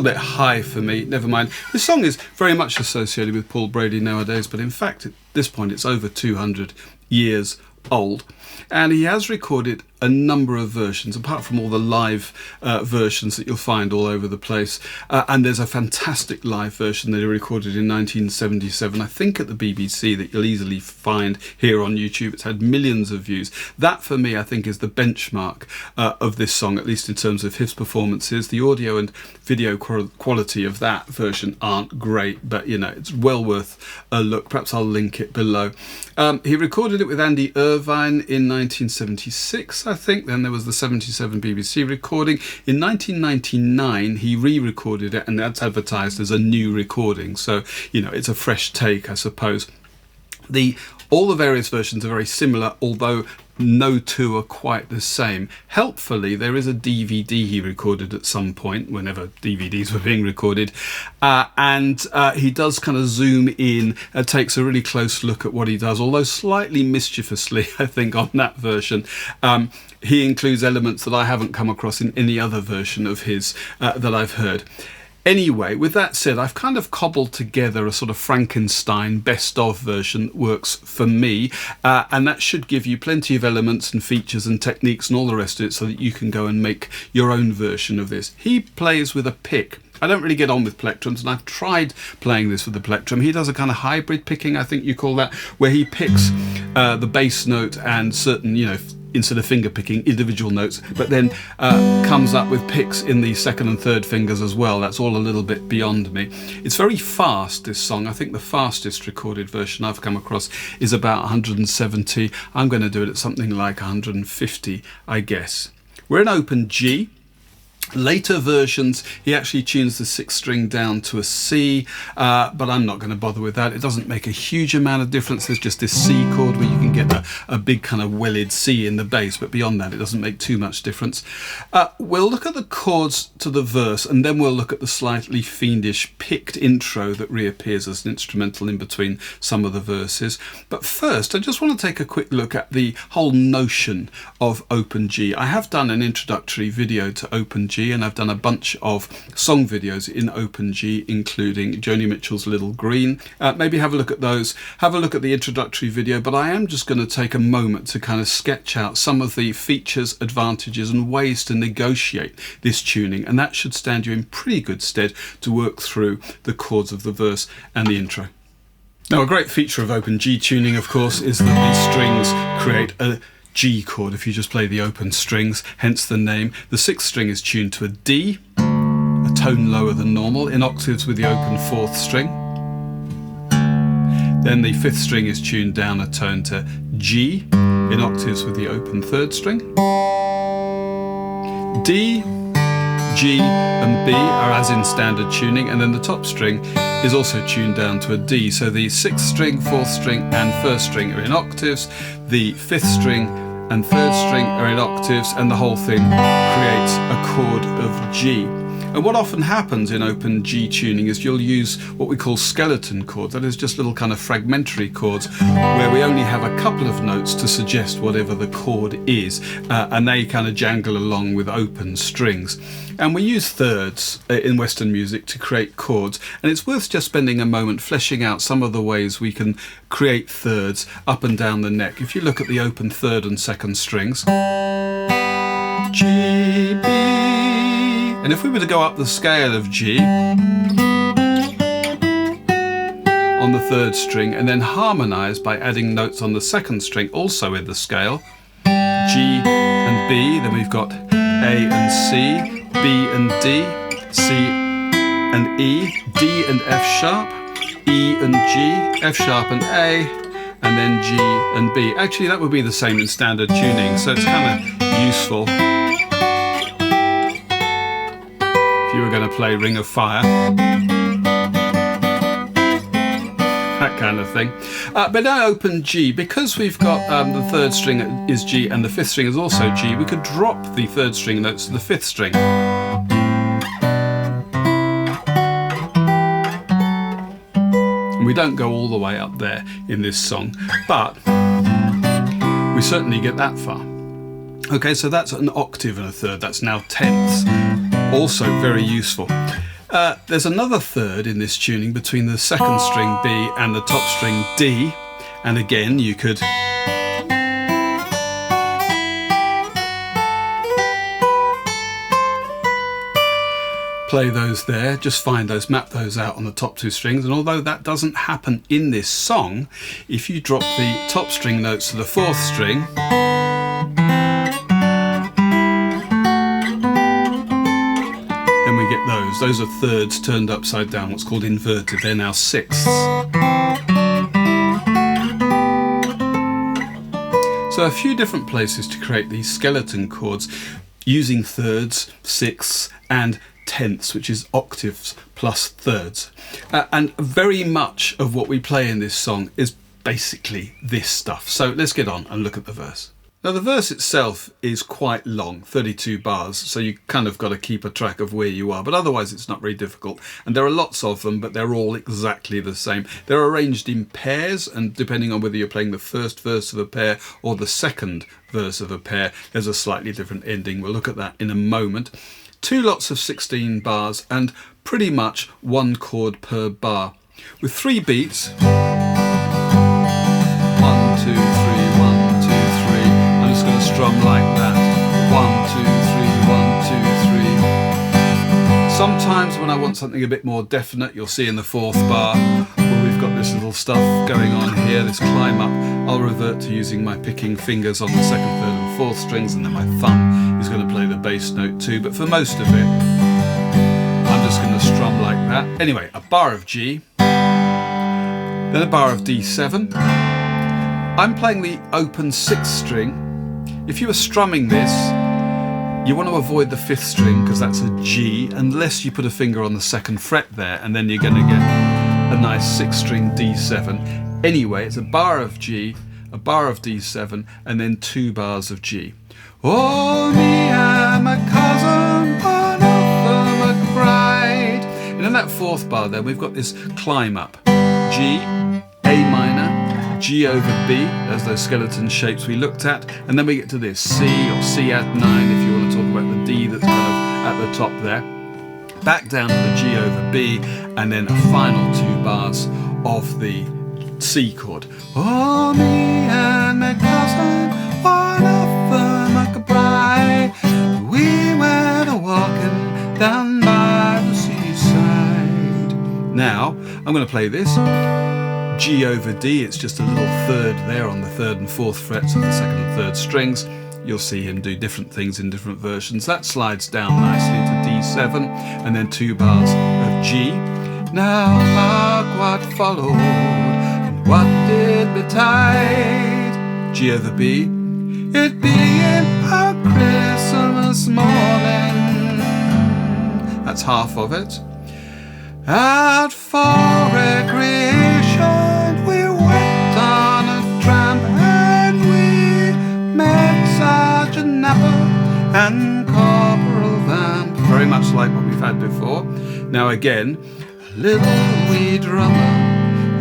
little bit high for me, never mind. This song is very much associated with Paul Brady nowadays, but in fact at this point it's over 200 years old. And he has recorded a number of versions, apart from all the live versions that you'll find all over the place. And there's a fantastic live version that he recorded in 1977, I think at the BBC, that you'll easily find here on YouTube. It's had millions of views. That, for me, I think is the benchmark of this song, at least in terms of his performances. The audio and video quality of that version aren't great, but, you know, it's well worth a look. Perhaps I'll link it below. He recorded it with Andy Irvine in 1976, I think. Then there was the 77 BBC recording. In 1999 he re-recorded it, and that's advertised as a new recording, so you know, it's a fresh take, I suppose. All the various versions are very similar, although no two are quite the same. Helpfully, there is a DVD he recorded at some point, whenever DVDs were being recorded, and he does kind of zoom in and takes a really close look at what he does, although slightly mischievously, I think, on that version. He includes elements that I haven't come across in any other version of his that I've heard. Anyway, with that said, I've kind of cobbled together a sort of Frankenstein best-of version that works for me, and that should give you plenty of elements and features and techniques and all the rest of it so that you can go and make your own version of this. He plays with a pick. I don't really get on with plectrums, and I've tried playing this with the plectrum. He does a kind of hybrid picking, I think you call that, where he picks the bass note and certain, you know, instead of finger picking, individual notes, but then comes up with picks in the second and third fingers as well. That's all a little bit beyond me. It's very fast, this song. I think the fastest recorded version I've come across is about 170. I'm going to do it at something like 150, I guess. We're in open G. Later versions, he actually tunes the sixth string down to a C, but I'm not going to bother with that. It doesn't make a huge amount of difference. There's just this C chord where you can get a big kind of wellied C in the bass, but beyond that, it doesn't make too much difference. We'll look at the chords to the verse, and then we'll look at the slightly fiendish picked intro that reappears as an instrumental in between some of the verses. But first, I just want to take a quick look at the whole notion of open G. I have done an introductory video to open G, and I've done a bunch of song videos in open G, including Joni Mitchell's Little Green. Maybe have a look at those, have a look at the introductory video, but I am just going to take a moment to kind of sketch out some of the features, advantages and ways to negotiate this tuning, and that should stand you in pretty good stead to work through the chords of the verse and the intro. Now, a great feature of open G tuning, of course, is that these strings create a G chord if you just play the open strings, hence the name. The sixth string is tuned to a D, a tone lower than normal, in octaves with the open fourth string. Then the fifth string is tuned down a tone to G, in octaves with the open third string. D, G and B are as in standard tuning, and then the top string is also tuned down to a D. So the sixth string, fourth string and first string are in octaves, the fifth string and third string are in octaves, and the whole thing creates a chord of G. And what often happens in open G tuning is you'll use what we call skeleton chords, that is just little kind of fragmentary chords where we only have a couple of notes to suggest whatever the chord is, and they kind of jangle along with open strings. And we use thirds in Western music to create chords, and it's worth just spending a moment fleshing out some of the ways we can create thirds up and down the neck. If you look at the open third and second strings, G, B, and if we were to go up the scale of G on the third string and then harmonise by adding notes on the second string also in the scale, G and B, then we've got A and C, B and D, C and E, D and F sharp, E and G, F sharp and A, and then G and B. Actually, that would be the same in standard tuning, so it's kind of useful if you were going to play Ring of Fire, that kind of thing. But now open G, because we've got the third string is G and the fifth string is also G, we could drop the third string notes to the fifth string. And we don't go all the way up there in this song, but we certainly get that far. Okay, so that's an octave and a third, that's now tenths. Also very useful. There's another third in this tuning between the second string B and the top string D, and again you could play those there, just find those, map those out on the top two strings. And although that doesn't happen in this song, if you drop the top string notes to the fourth string, then we get those. Those are thirds turned upside down, what's called inverted. They're now sixths. So a few different places to create these skeleton chords using thirds, sixths and tenths, which is octaves plus thirds. And very much of what we play in this song is basically this stuff. So let's get on and look at the verse. Now the verse itself is quite long, 32 bars, so you kind of got to keep a track of where you are, but otherwise it's not very difficult. And there are lots of them, but they're all exactly the same. They're arranged in pairs, and depending on whether you're playing the first verse of a pair or the second verse of a pair, there's a slightly different ending. We'll look at that in a moment. 2 lots of 16 bars and pretty much 1 chord per bar, with 3 beats. 1, 2, 3, 1, 2, 3. I'm just going to strum like that. 1, 2, 3, 1, 2, 3. Sometimes when I want something a bit more definite, you'll see in the 4th bar where we've got this little stuff going on here, this climb up, I'll revert to using my picking fingers on the 2nd, 3rd and 4th strings, and then my thumb is going to play the bass note too, but for most of it I'm just going to strum like that. Anyway, a bar of G, then a bar of D7. I'm playing the open 6th string. If you were strumming this, you want to avoid the 5th string because that's a G, unless you put a finger on the 2nd fret there, and then you're going to get a nice 6th string D7. Anyway, it's a bar of G, a bar of D7, and then 2 bars of G. Oh, me and my cousin, one of the McBride. And in that 4th bar there, we've got this climb up. G, A minor, G over B, as those skeleton shapes we looked at. And then we get to this C or C add 9, if you want to talk about the D that's kind of at the top there. Back down to the G over B, and then a final 2 bars of the C chord. Oh, me and my cousin, one of the McBride, we went a-walking down by the seaside. Now, I'm going to play this. G over D, it's just a little third there on the 3rd and 4th frets of the 2nd and 3rd strings. You'll see him do different things in different versions. That slides down nicely to D7, and then 2 bars of G. Now mark what followed, and what did betide? G over B, it being a Christmas morning. That's half of it. Out for recreation, we went on a tramp, and we met Sergeant Napper and Corporal Vamp. Very much like what we've had before. Now again, a little wee drummer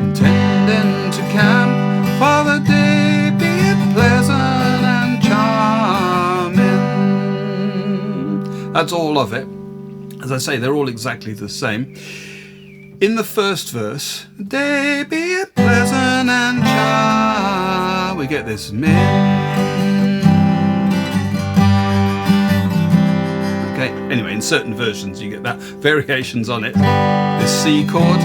intending to camp for the day, be it pleasant and charming. That's all of it. As I say, they're all exactly the same. In the first verse, day be it pleasant and charming, we get this min. Okay, anyway, in certain versions you get that, variations on it. This C chord,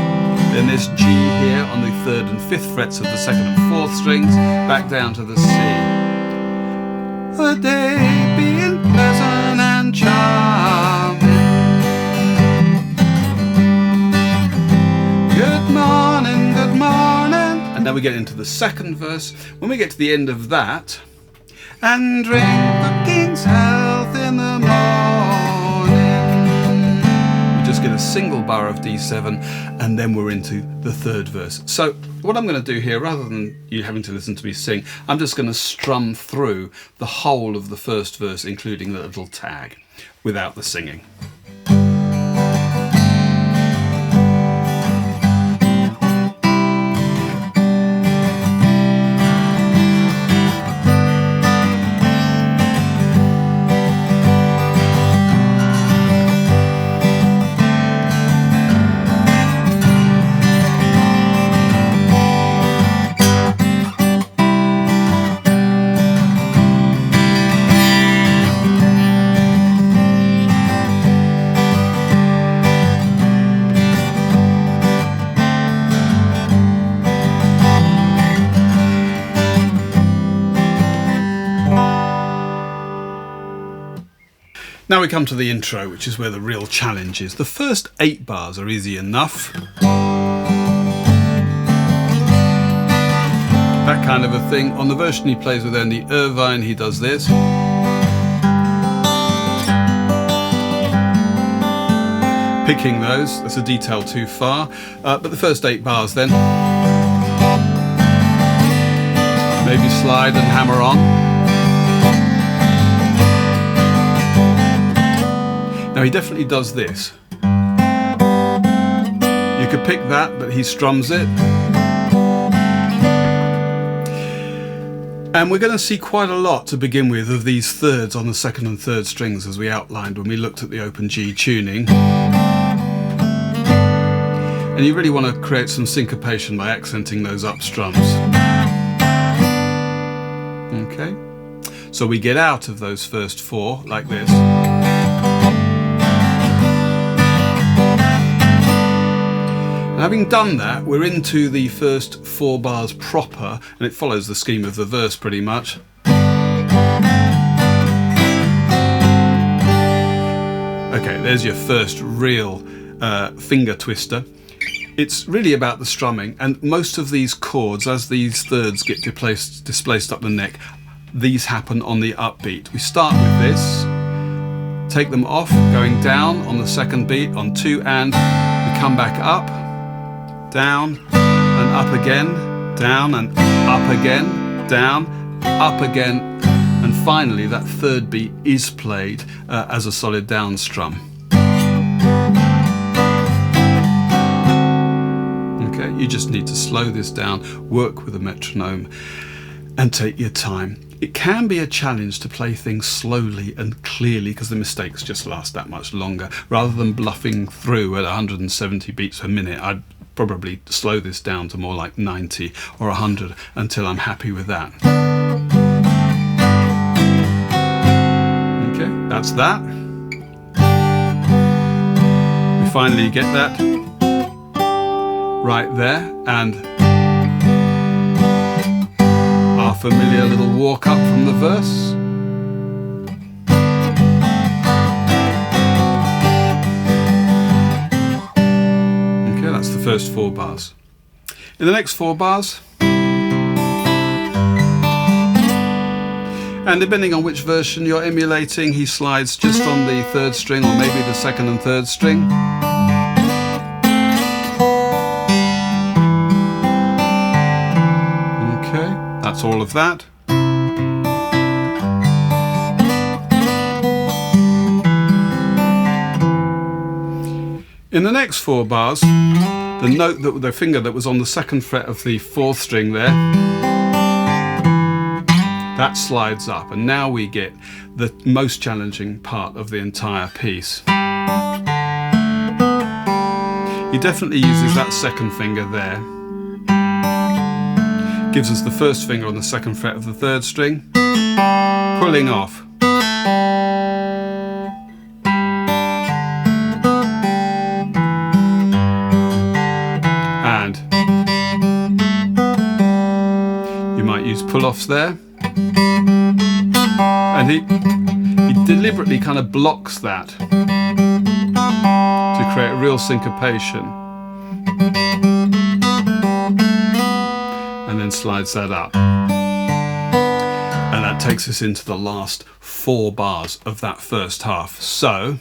then this G here on the 3rd and 5th frets of the 2nd and 4th strings, back down to the C. The day being pleasant and charming. Good morning, good morning. And then we get into the 2nd verse. When we get to the end of that, and drink the king's health in the morning, we just get a single bar of D7, and then we're into the 3rd verse. So what I'm going to do here, rather than you having to listen to me sing, I'm just going to strum through the whole of the 1st verse, including the little tag, without the singing. Now we come to the intro, which is where the real challenge is. The first 8 bars are easy enough. That kind of a thing. On the version he plays with Andy Irvine, he does this. Picking those, that's a detail too far. But the first 8 bars then. Maybe slide and hammer on. Now he definitely does this. You could pick that, but he strums it. And we're going to see quite a lot to begin with of these thirds on the second and third strings, as we outlined when we looked at the open G tuning. And you really want to create some syncopation by accenting those up strums. Okay, so we get out of those first 4 like this. And having done that, we're into the first 4 bars proper, and it follows the scheme of the verse pretty much. Okay, there's your first real finger twister. It's really about the strumming, and most of these chords, as these thirds get displaced up the neck, these happen on the upbeat. We start with this, take them off, going down on the second beat on 2 and, we come back up, down and up again, down and up again, down, up again, and finally that third beat is played as a solid down strum. Okay, you just need to slow this down, work with a metronome and take your time. It can be a challenge to play things slowly and clearly because the mistakes just last that much longer. Rather than bluffing through at 170 beats per minute, I'd probably slow this down to more like 90 or 100 until I'm happy with that. Okay, that's that. We finally get that right there, and our familiar little walk up from the verse. Okay, that's the first 4 bars. In the next 4 bars, and depending on which version you're emulating, he slides just on the 3rd string or maybe the 2nd and 3rd string. That's all of that. In the next 4 bars, the finger that was on the 2nd fret of the 4th string there, that slides up, and now we get the most challenging part of the entire piece. He definitely uses that 2nd finger there. Gives us the 1st finger on the 2nd fret of the 3rd string, pulling off. And you might use pull-offs there. And he deliberately kind of blocks that to create a real syncopation. And then slides that up. And that takes us into the last 4 bars of that first half. So,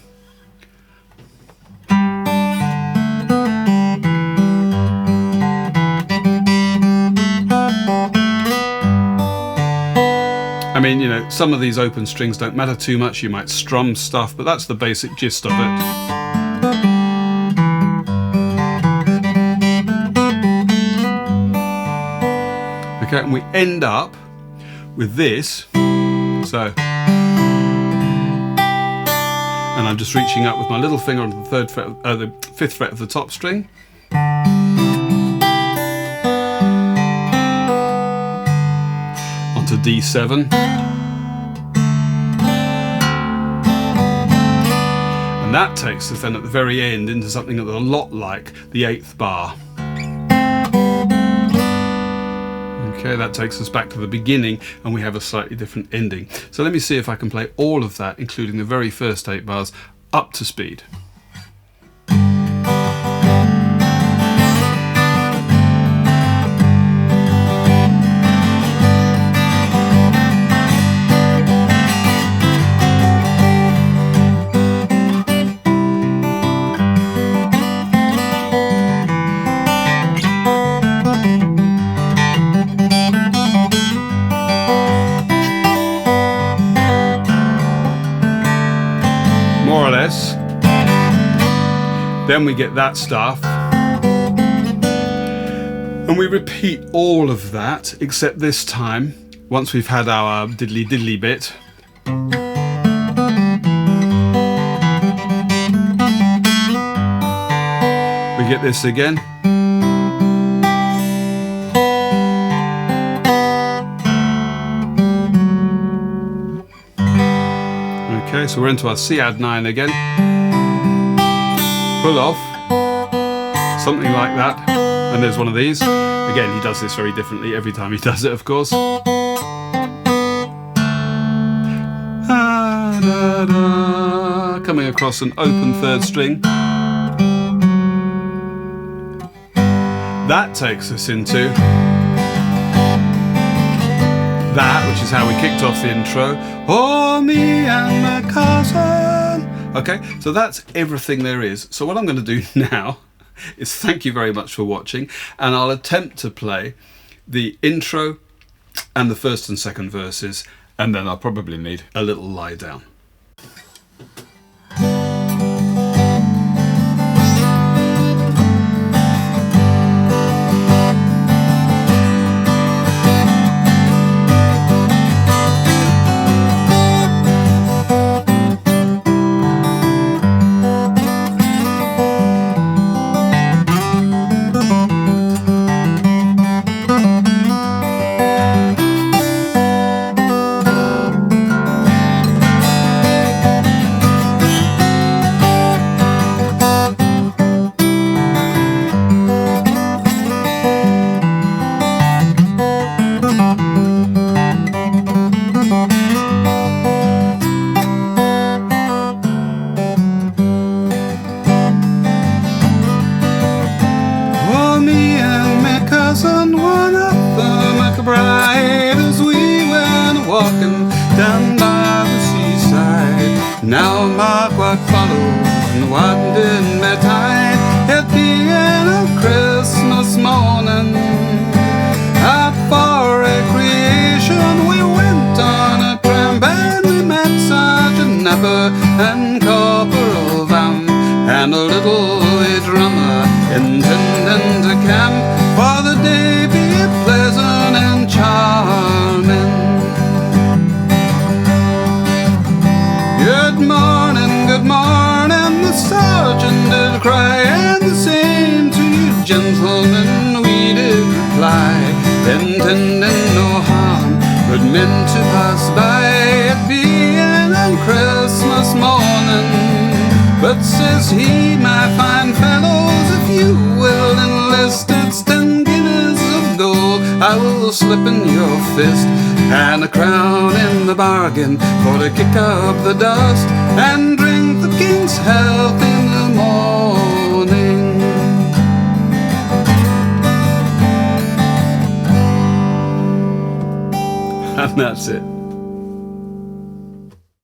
I mean, you know, some of these open strings don't matter too much. You might strum stuff, but that's the basic gist of it. Okay, and we end up with this. So, and I'm just reaching up with my little finger on the 3rd fret, the 5th fret of the top string. Onto D7. And that takes us then at the very end into something that's a lot like the 8th bar. Okay, that takes us back to the beginning, and we have a slightly different ending. So let me see if I can play all of that, including the very first 8 bars, up to speed. More or less. Then we get that stuff, and we repeat all of that, except this time, once we've had our diddly diddly bit, we get this again. Okay, so we're into our C add 9 again. Pull off, something like that, and there's one of these. Again, he does this very differently every time he does it, of course. Coming across an open 3rd string. That takes us into that, which is how we kicked off the intro. Oh, me and my cousin. Okay, so that's everything there is. So what I'm going to do now is thank you very much for watching, and I'll attempt to play the intro and the 1st and 2nd verses, and then I'll probably need a little lie down. One of the McBride as we went walking down by the seaside. Now mark what followed and what did me tide. It being a Christmas morning, out for recreation we went on a tramp, and we met Sergeant Napper and Corporal Vam and a little drummer intending to camp for the day be pleasant and charming. Good morning, the sergeant did cry, and the same to you gentlemen we did reply, intending no harm but meant to pass by. It being on Christmas morning, but says he, my fine fellows, if you will enlist, it's 10 guineas of gold I will slip in your fist, and a crown in the bargain for to kick up the dust and drink the king's health in the morning. And that's it.